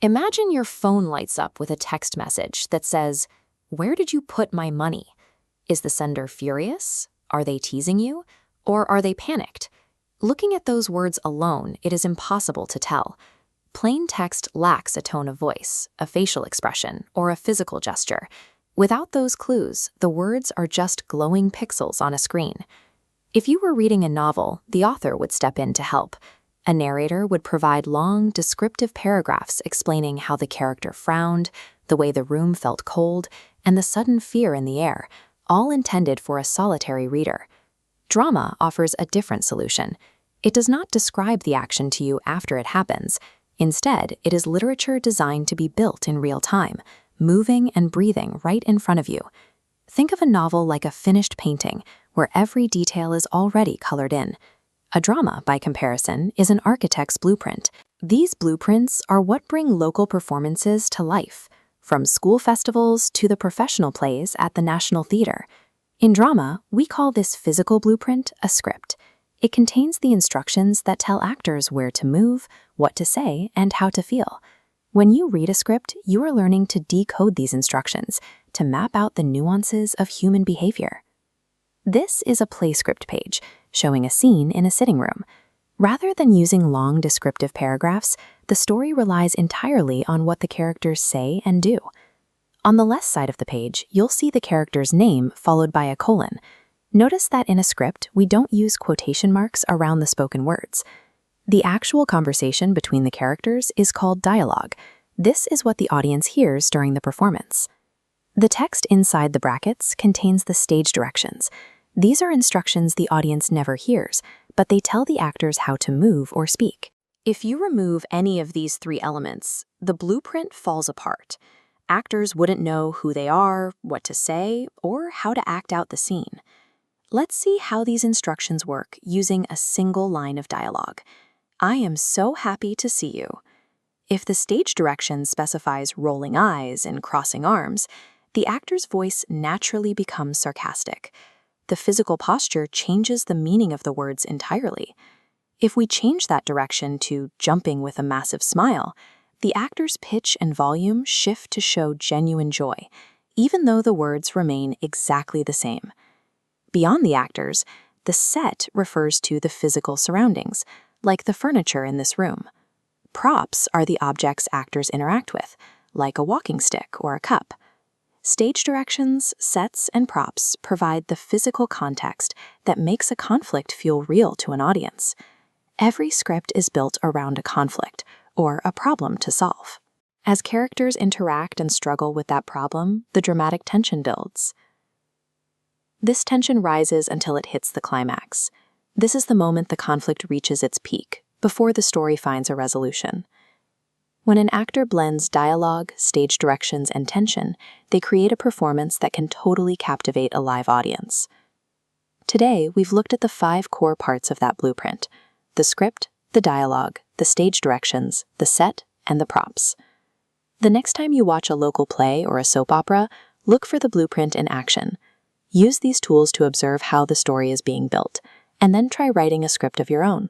Imagine your phone lights up with a text message that says, "Where did you put my money?" Is the sender furious? Are they teasing you? Or are they panicked? Looking at those words alone, it is impossible to tell. Plain text lacks a tone of voice, a facial expression, or a physical gesture. Without those clues, the words are just glowing pixels on a screen. If you were reading a novel, the author would step in to help. A narrator would provide long, descriptive paragraphs explaining how the character frowned, the way the room felt cold, and the sudden fear in the air, all intended for a solitary reader. Drama offers a different solution. It does not describe the action to you after it happens. Instead, it is literature designed to be built in real time, moving and breathing right in front of you. Think of a novel like a finished painting, where every detail is already colored in. A drama, by comparison, is an architect's blueprint. These blueprints are what bring local performances to life, from school festivals to the professional plays at the National Theater. In drama, we call this physical blueprint a script. It contains the instructions that tell actors where to move, what to say, and how to feel. When you read a script, you are learning to decode these instructions, to map out the nuances of human behavior. This is a play script page, showing a scene in a sitting room. Rather than using long descriptive paragraphs, the story relies entirely on what the characters say and do. On the left side of the page, you'll see the character's name followed by a colon. Notice that in a script, we don't use quotation marks around the spoken words. The actual conversation between the characters is called dialogue. This is what the audience hears during the performance. The text inside the brackets contains the stage directions. These are instructions the audience never hears, but they tell the actors how to move or speak. If you remove any of these three elements, the blueprint falls apart. Actors wouldn't know who they are, what to say, or how to act out the scene. Let's see how these instructions work using a single line of dialogue. "I am so happy to see you." If the stage direction specifies rolling eyes and crossing arms, the actor's voice naturally becomes sarcastic. The physical posture changes the meaning of the words entirely. If we change that direction to jumping with a massive smile, the actor's pitch and volume shift to show genuine joy, even though the words remain exactly the same. Beyond the actors, the set refers to the physical surroundings, like the furniture in this room. Props are the objects actors interact with, like a walking stick or a cup. Stage directions, sets, and props provide the physical context that makes a conflict feel real to an audience. Every script is built around a conflict, or a problem to solve. As characters interact and struggle with that problem, the dramatic tension builds. This tension rises until it hits the climax. This is the moment the conflict reaches its peak, before the story finds a resolution. When an actor blends dialogue, stage directions, and tension, they create a performance that can totally captivate a live audience. Today, we've looked at the 5 core parts of that blueprint: the script, the dialogue, the stage directions, the set, and the props. The next time you watch a local play or a soap opera, look for the blueprint in action. Use these tools to observe how the story is being built, and then try writing a script of your own.